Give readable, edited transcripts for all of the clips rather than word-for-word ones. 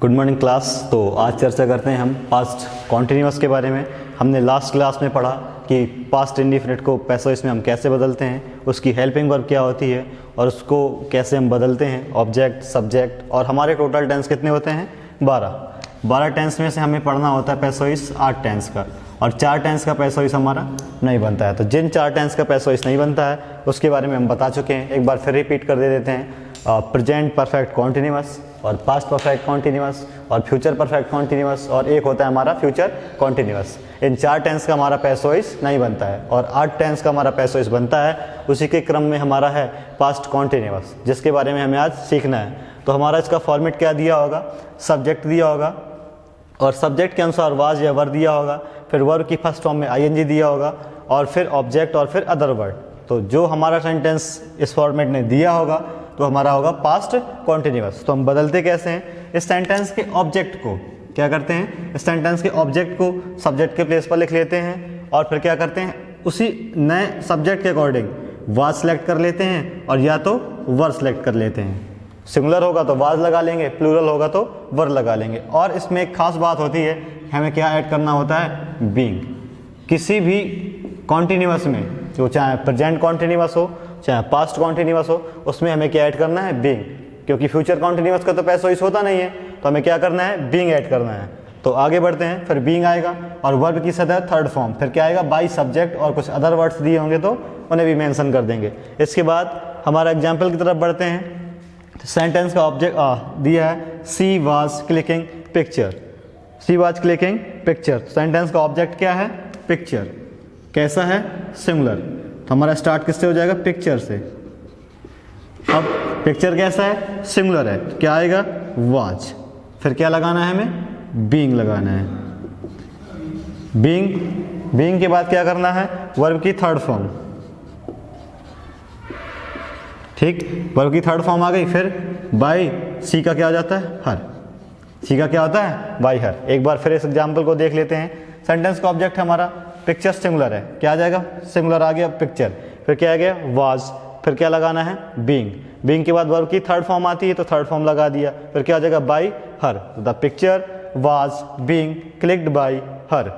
Good morning class. तो आज चर्चा करते हैं हम पास्ट कॉन्टिन्यूअस के बारे में। हमने लास्ट क्लास में पढ़ा कि पास्ट इंडिफिनिट को पैसिव वॉइस में हम कैसे बदलते हैं, उसकी हेल्पिंग वर्ब क्या होती है और उसको कैसे हम बदलते हैं, ऑब्जेक्ट, सब्जेक्ट। और हमारे टोटल टेंस कितने होते हैं? 12 टेंस में से हमें पढ़ना होता है पैसिव वॉइस 8 टेंस का, और 4 टेंस का पैसिव वॉइस हमारा नहीं बनता है। तो जिन 4 टेंस का पैसिव वॉइस नहीं बनता है उसके बारे में हम बता चुके हैं। एक बार फिर रिपीट कर दे देते हैं। प्रेजेंट परफेक्ट कॉन्टिन्यूअस और पास्ट परफेक्ट कॉन्टिन्यूअस और फ्यूचर परफेक्ट कॉन्टिन्यूअस, और एक होता है हमारा फ्यूचर कॉन्टिन्यूअस। इन 4 टेंस का हमारा पैसिव वॉइस नहीं बनता है और 8 टेंस का हमारा पैसिव वॉइस बनता है। उसी के क्रम में हमारा है पास्ट कॉन्टिन्यूअस, जिसके बारे में हमें आज सीखना है। तो हमारा इसका फॉर्मेट क्या दिया होगा? सब्जेक्ट दिया होगा और सब्जेक्ट के अनुसार वाज या वर दिया होगा, फिर वर्ब की फर्स्ट फॉर्म में आईएनजी दिया होगा और फिर ऑब्जेक्ट और फिर अदर वर्ड। तो जो हमारा सेंटेंस इस फॉर्मेट ने दिया होगा तो हमारा होगा पास्ट कॉन्टिन्यूअस। तो हम बदलते कैसे हैं? इस सेंटेंस के ऑब्जेक्ट को क्या करते हैं? इस सेंटेंस के ऑब्जेक्ट को सब्जेक्ट के प्लेस पर लिख लेते हैं और फिर क्या करते हैं? उसी नए सब्जेक्ट के अकॉर्डिंग वाज सेलेक्ट कर लेते हैं और या तो वर सेलेक्ट कर लेते हैं। सिंगुलर होगा तो वाज लगा लेंगे, प्लूरल होगा तो वर लगा लेंगे। और इसमें एक खास बात होती है, हमें क्या ऐड करना होता है? बीइंग। किसी भी कॉन्टिन्यूअस में, जो चाहे प्रेजेंट कॉन्टिन्यूअस हो चाहे पास्ट कॉन्टिन्यूअस हो, उसमें हमें क्या ऐड करना है? बीइंग। क्योंकि फ्यूचर कॉन्टिन्यूअस का तो पैसिव वॉइस होता नहीं है, तो हमें क्या करना है? बीइंग ऐड करना है। तो आगे बढ़ते हैं। फिर बीइंग आएगा और वर्ब की सदा थर्ड फॉर्म, फिर क्या आएगा? बाई सब्जेक्ट, और कुछ अदर वर्ड्स दिए होंगे तो उन्हें भी मेंशन कर देंगे। इसके बाद हमारा एग्जाम्पल की तरफ बढ़ते हैं। सेंटेंस का ऑब्जेक्ट दिया है she was clicking picture. She was clicking picture. Sentence का ऑब्जेक्ट क्या है? पिक्चर। कैसा है? सिंगुलर। तो हमारा स्टार्ट किससे हो जाएगा? पिक्चर से। अब पिक्चर कैसा है? सिंगुलर है, तो क्या आएगा? वाज। फिर क्या लगाना है हमें? बीइंग लगाना है। बीइंग के बाद क्या करना है? वर्ब की थर्ड फॉर्म। ठीक, वर्ब की थर्ड फॉर्म आ गई। फिर बाई सी का क्या हो जाता है? हर। सी का क्या होता है? By her. एक बार फिर इस एग्जाम्पल को देख लेते हैं। सेंटेंस का ऑब्जेक्ट हमारा पिक्चर सिंगुलर है, क्या आ जाएगा? सिंगुलर आ गया पिक्चर। फिर क्या आ गया? वाज। फिर क्या लगाना है? बीइंग। बीइंग के बाद वर्ब की थर्ड फॉर्म आती है तो थर्ड फॉर्म लगा दिया। फिर क्या आ जाएगा? By her. The picture was being clicked by her.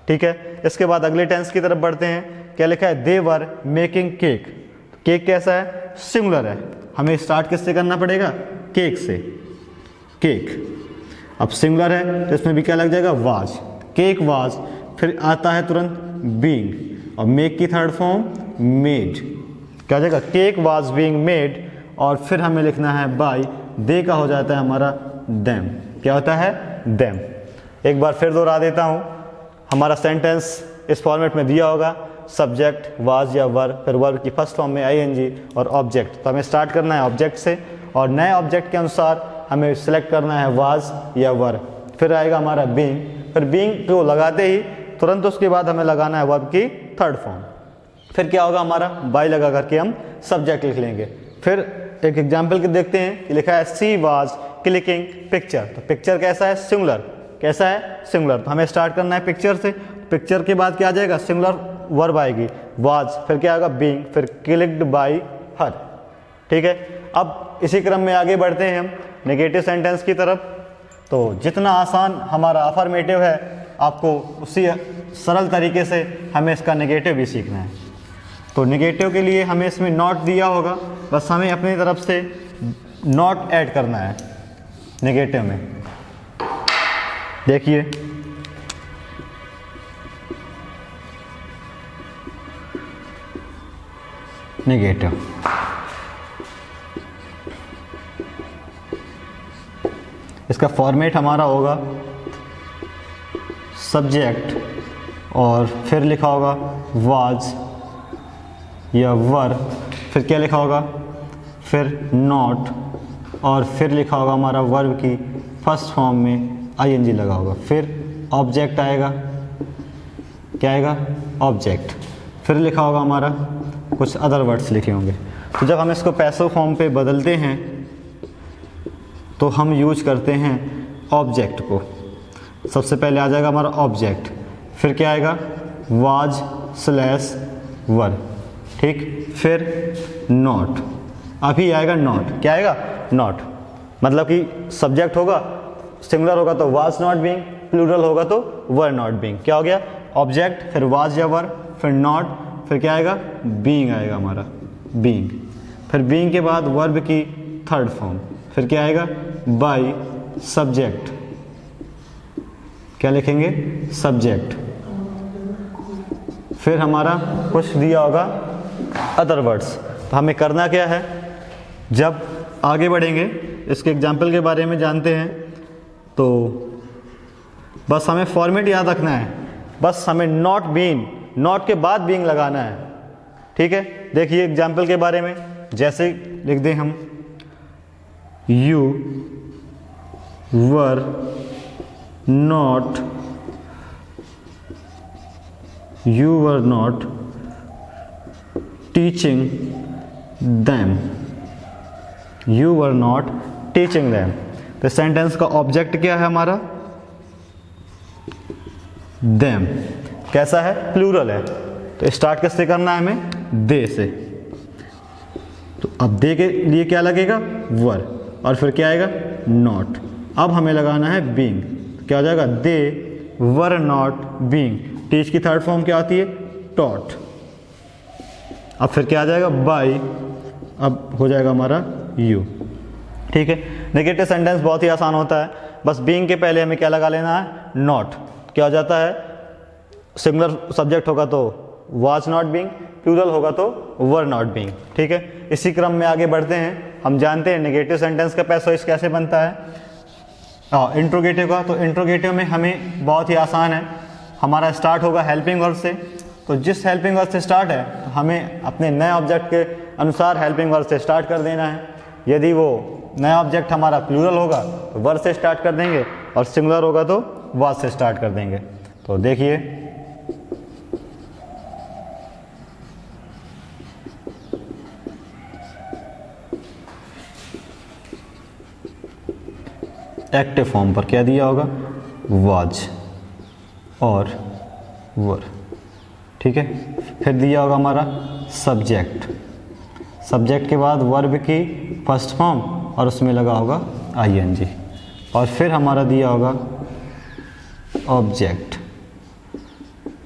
ठीक है, इसके बाद अगले टेंस की तरफ बढ़ते हैं। क्या लिखा है? दे वर मेकिंग केक। केक कैसा है? सिंगुलर है। हमें स्टार्ट किससे करना पड़ेगा? केक से। केक अब सिंगुलर है तो इसमें भी क्या लग जाएगा? वाज। Cake was. फिर आता है तुरंत बीइंग और मेक की थर्ड फॉर्म मेड। क्या हो जाएगा? Cake was being made. और फिर हमें लिखना है बाय। दे का हो जाता है हमारा देम। क्या होता है? देम। एक बार फिर दोहरा देता हूँ। हमारा सेंटेंस इस फॉर्मेट में दिया होगा सब्जेक्ट वाज या वर, फिर वर्ब की फर्स्ट फॉर्म में आईएनजी और ऑब्जेक्ट। तो हमें स्टार्ट करना है ऑब्जेक्ट से और नए ऑब्जेक्ट के अनुसार हमें सिलेक्ट करना है वाज या वर। फिर आएगा हमारा बीइंग। फिर बीइंग को लगाते ही तुरंत उसके बाद हमें लगाना है वर्ब की थर्ड फॉर्म। फिर क्या होगा? हमारा बाय लगा करके हम सब्जेक्ट लिख लेंगे। फिर एक एग्जाम्पल के देखते हैं। लिखा है सी वाज क्लिकिंग पिक्चर। तो पिक्चर कैसा है? सिंगुलर। कैसा है? सिंगुलर। तो हमें स्टार्ट करना है पिक्चर से। पिक्चर के बाद क्या आ जाएगा? सिंगुलर वर्ब आएगी वाज। फिर क्या आएगा? बीइंग। फिर क्लिक्ड बाय हर। ठीक है, अब इसी क्रम में आगे बढ़ते हैं हम नेगेटिव सेंटेंस की तरफ। तो जितना आसान हमारा अफर्मेटिव है, आपको उसी सरल तरीके से हमें इसका नेगेटिव भी सीखना है। तो नेगेटिव के लिए हमें इसमें नॉट दिया होगा, बस हमें अपनी तरफ से नॉट ऐड करना है नेगेटिव में। देखिए, नेगेटिव। इसका फॉर्मेट हमारा होगा सब्जेक्ट और फिर लिखा होगा वाज या वर। फिर क्या लिखा होगा? फिर नॉट और फिर लिखा होगा हमारा वर्ब की फर्स्ट फॉर्म में आईएनजी लगा होगा। फिर ऑब्जेक्ट आएगा। क्या आएगा? ऑब्जेक्ट। फिर लिखा होगा हमारा कुछ अदर वर्ड्स लिखे होंगे। तो जब हम इसको पैसिव फॉर्म पे बदलते हैं तो हम यूज करते हैं ऑब्जेक्ट को। सबसे पहले आ जाएगा हमारा ऑब्जेक्ट, फिर क्या आएगा? वाज स्लैश वर। ठीक, फिर नॉट। अभी आएगा नॉट। क्या आएगा? नॉट। मतलब कि सब्जेक्ट होगा सिंगुलर होगा तो वाज नॉट बीइंग, प्लूरल होगा तो वर नॉट बीइंग। क्या हो गया? ऑब्जेक्ट, फिर वाज या वर, फिर नॉट, फिर क्या आएगा? बीइंग आएगा हमारा, बीइंग। फिर बीइंग के बाद वर्ब की थर्ड फॉर्म, फिर क्या आएगा? By subject. क्या लिखेंगे? सब्जेक्ट। फिर हमारा कुछ दिया होगा अदर वर्ड्स। तो हमें करना क्या है, जब आगे बढ़ेंगे इसके एग्जाम्पल के बारे में जानते हैं, तो बस हमें फॉर्मेट याद रखना है। बस हमें नॉट बीइंग, नॉट के बाद बीइंग लगाना है। ठीक है, देखिए एग्जाम्पल के बारे में, जैसे लिख दें हम, you were not, you were not teaching them, you were not teaching them। तो सेंटेंस का ऑब्जेक्ट क्या है हमारा? them। कैसा है? प्लूरल है। तो स्टार्ट किससे करना है हमें? दे से। तो अब दे के लिए क्या लगेगा? वर, और फिर क्या आएगा? नॉट। अब हमें लगाना है बीइंग। क्या हो जाएगा? दे वर नॉट बीइंग। टीच की थर्ड फॉर्म क्या आती है? टॉट। अब फिर क्या आ जाएगा? बाय। अब हो जाएगा हमारा यू। ठीक है, नेगेटिव सेंटेंस बहुत ही आसान होता है। बस बीइंग के पहले हमें क्या लगा लेना है? नॉट। क्या हो जाता है? सिंगुलर सब्जेक्ट होगा तो वाज नॉट बीइंग, प्लूरल होगा तो वर नॉट बीइंग। ठीक है, इसी क्रम में आगे बढ़ते हैं। हम जानते हैं नेगेटिव सेंटेंस का पैसा कैसे बनता है, इंट्रोगेटिव का। तो इंट्रोगेटिव में हमें बहुत ही आसान है, हमारा स्टार्ट होगा हेल्पिंग वर्ब से। तो जिस हेल्पिंग वर्ब से स्टार्ट है, तो हमें अपने नए ऑब्जेक्ट के अनुसार हेल्पिंग वर्ब से स्टार्ट कर देना है। यदि वो नया ऑब्जेक्ट हमारा प्लूरल होगा तो वर्ब से स्टार्ट कर देंगे, और सिंगुलर होगा तो वाज से स्टार्ट कर देंगे। तो देखिए, एक्टिव फॉर्म पर क्या दिया होगा? वाज और वर। ठीक है, फिर दिया होगा हमारा सब्जेक्ट। सब्जेक्ट के बाद वर्ब की फर्स्ट फॉर्म, और उसमें लगा होगा आईएनजी। और फिर हमारा दिया होगा ऑब्जेक्ट,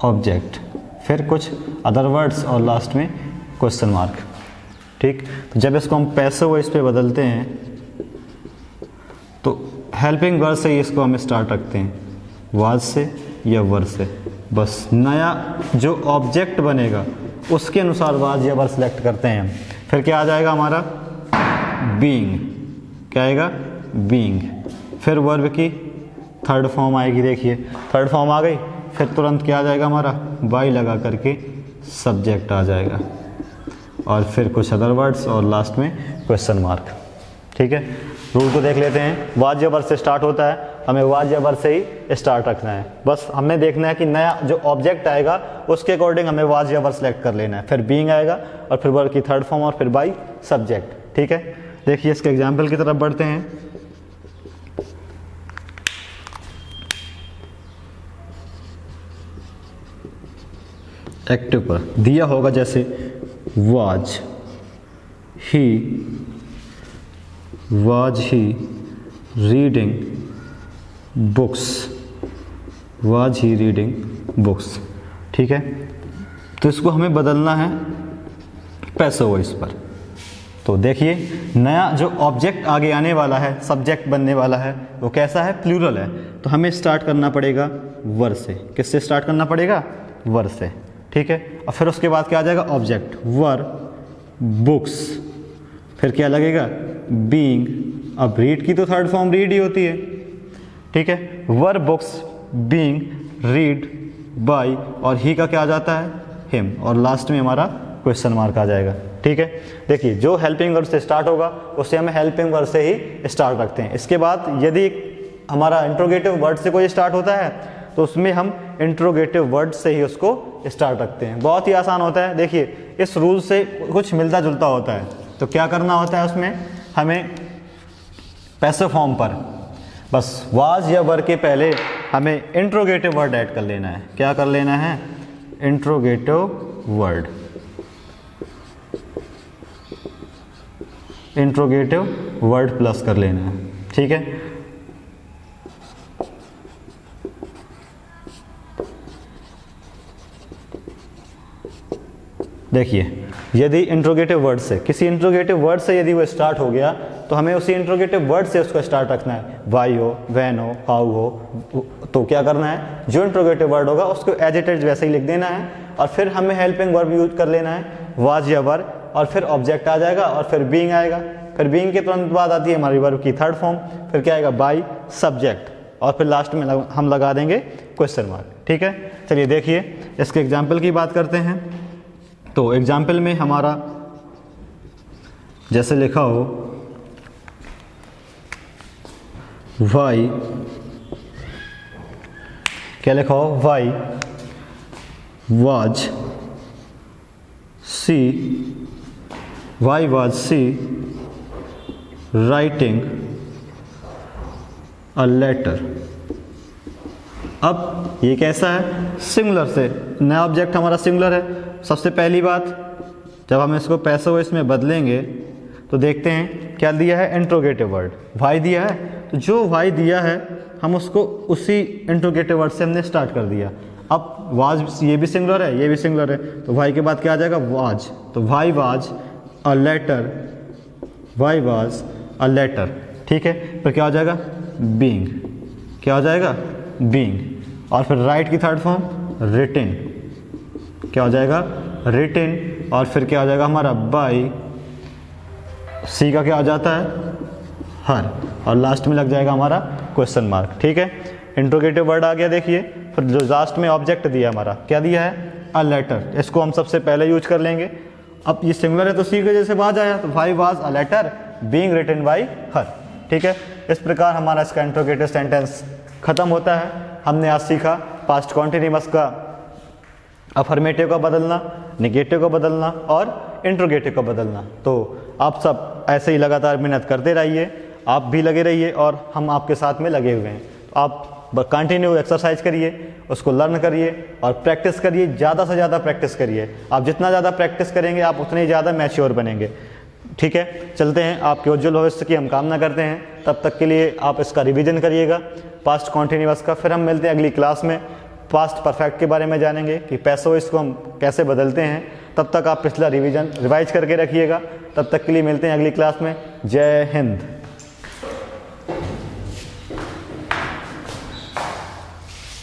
ऑब्जेक्ट, फिर कुछ अदर वर्ड्स, और लास्ट में क्वेश्चन मार्क। ठीक, तो जब इसको हम पैसिव वॉइस पे बदलते हैं तो हेल्पिंग वर्ड से ही इसको हम स्टार्ट रखते हैं, वाज से या वर से। बस नया जो ऑब्जेक्ट बनेगा उसके अनुसार वाज या वर सेलेक्ट करते हैं। फिर क्या आ जाएगा हमारा? बीइंग। क्या आएगा? बीइंग। फिर वर्ब की थर्ड फॉर्म आएगी। देखिए, थर्ड फॉर्म आ गई, फिर तुरंत क्या आ जाएगा हमारा? बाय लगा करके सब्जेक्ट आ जाएगा, और फिर कुछ अदर वर्ड्स, और लास्ट में क्वेश्चन मार्क। ठीक है, रूल को देख लेते हैं। वाज या वर से स्टार्ट होता है, हमें वाज या वर से ही स्टार्ट रखना है। बस हमने देखना है कि नया जो ऑब्जेक्ट आएगा उसके अकॉर्डिंग हमें वाज या वर सेलेक्ट कर लेना है। फिर बीइंग आएगा, और फिर वर्ब की थर्ड फॉर्म, और फिर बाय सब्जेक्ट। ठीक है, देखिए इसके एग्जाम्पल की तरफ बढ़ते हैं। एक्टिव पर दिया होगा जैसे was he reading books, was he reading books. ठीक है, तो इसको हमें बदलना है पैसिव वॉइस पर। तो देखिए, नया जो ऑब्जेक्ट आगे आने वाला है, सब्जेक्ट बनने वाला है, वो कैसा है? प्लूरल है। तो हमें स्टार्ट करना पड़ेगा वर से। किससे स्टार्ट करना पड़ेगा? वर से। ठीक है, और फिर उसके बाद क्या आ जाएगा? ऑब्जेक्ट, वर, बुक्स, फिर क्या लगेगा? बीइंग। अब रीड की तो थर्ड फॉर्म रीड ही होती है। ठीक है, वर, बुक्स, बीइंग, रीड, बाय, और ही का क्या आ जाता है? हिम, और लास्ट में हमारा क्वेश्चन मार्क आ जाएगा। ठीक है, देखिए जो हेल्पिंग वर्ब से स्टार्ट होगा उससे हमें हेल्पिंग वर्ब से ही स्टार्ट रखते हैं। इसके बाद यदि हमारा इंट्रोगेटिव वर्ड से कोई स्टार्ट होता है तो उसमें हम इंट्रोगेटिव वर्ड से ही उसको स्टार्ट रखते हैं। बहुत ही आसान होता है। देखिए, इस रूल से कुछ मिलता जुलता होता है। तो क्या करना होता है उसमें? हमें पैसिव फॉर्म पर बस वाज या वर के पहले हमें इंट्रोगेटिव वर्ड ऐड कर लेना है। क्या कर लेना है? Interrogative word, interrogative word plus कर लेना है। ठीक है, देखिए, यदि इंट्रोगेटिव वर्ड से, किसी इंट्रोगेटिव वर्ड से यदि वो स्टार्ट हो गया तो हमें उसी इंट्रोगेटिव वर्ड से उसको स्टार्ट रखना है। वाई हो, वैन हो, हाउ हो, तो क्या करना है, जो इंट्रोगेटिव वर्ड होगा उसको एज इट इज वैसे ही लिख देना है और फिर हमें हेल्पिंग वर्ब यूज कर लेना है, वाज या वर, और फिर ऑब्जेक्ट आ जाएगा और फिर बीइंग आएगा। फिर बीइंग के तुरंत बाद आती है हमारी वर्ब की थर्ड फॉर्म, फिर क्या आएगा, बाय, सब्जेक्ट, और फिर लास्ट में हम लगा देंगे क्वेश्चन मार्क। ठीक है, चलिए देखिए इसके एग्जाम्पल की बात करते हैं। तो एग्जाम्पल में हमारा जैसे लिखा हो वाई, क्या लिखा हो, why was she, why was she writing a letter. अब ये कैसा है, सिंगुलर से, नया ऑब्जेक्ट हमारा सिंगुलर है। सबसे पहली बात, जब हम इसको पैसे इसमें बदलेंगे तो देखते हैं क्या दिया है, इंट्रोगेटिव वर्ड वाई दिया है, तो जो वाई दिया है हम उसको उसी इंट्रोगेटिव वर्ड से हमने स्टार्ट कर दिया। अब वाज, ये भी सिंगुलर है, ये भी सिंगुलर है, तो वाई के बाद क्या आ जाएगा, वाज, तो why was a letter, why was a letter. ठीक है, फिर क्या हो जाएगा, बीइंग, क्या हो जाएगा, बीइंग, और फिर राइट की थर्ड फॉर्म रिटन, क्या हो जाएगा, रिटन, और फिर क्या हो जाएगा हमारा बाय, सी का क्या हो जाता है, हर, और लास्ट में लग जाएगा हमारा क्वेश्चन मार्क। ठीक है, इंट्रोगेटिव वर्ड आ गया। देखिए फिर जो लास्ट में ऑब्जेक्ट दिया हमारा, क्या दिया है, अ लेटर, इसको हम सबसे पहले यूज कर लेंगे। अब ये सिंगुलर है तो सी के जैसे बाज आया, तो why was a letter being written by her. ठीक है, इस प्रकार हमारा इसका इंट्रोगेटिव सेंटेंस खत्म होता है। हमने आज सीखा पास्ट कॉन्टिन्यूअस का अफर्मेटिव का बदलना, नेगेटिव का बदलना और इंट्रोगेटिव का बदलना। तो आप सब ऐसे ही लगातार मेहनत करते रहिए, आप भी लगे रहिए और हम आपके साथ में लगे हुए हैं। तो आप कंटिन्यू एक्सरसाइज करिए, उसको लर्न करिए और प्रैक्टिस करिए, ज़्यादा से ज़्यादा प्रैक्टिस करिए। आप जितना ज़्यादा प्रैक्टिस करेंगे आप उतने ही ज़्यादा मैच्योर बनेंगे। ठीक है, चलते हैं, आपके उज्जवल भविष्य की हम कामना करते हैं। तब तक के लिए आप इसका रिवीजन करिएगा पास्ट कॉन्टिन्यूअस का। फिर हम मिलते हैं अगली क्लास में, पास्ट परफेक्ट के बारे में जानेंगे कि पैसो इसको हम कैसे बदलते हैं। तब तक आप पिछला रिवाइज करके रखिएगा। तब तक के लिए मिलते हैं अगली क्लास में। जय हिंद।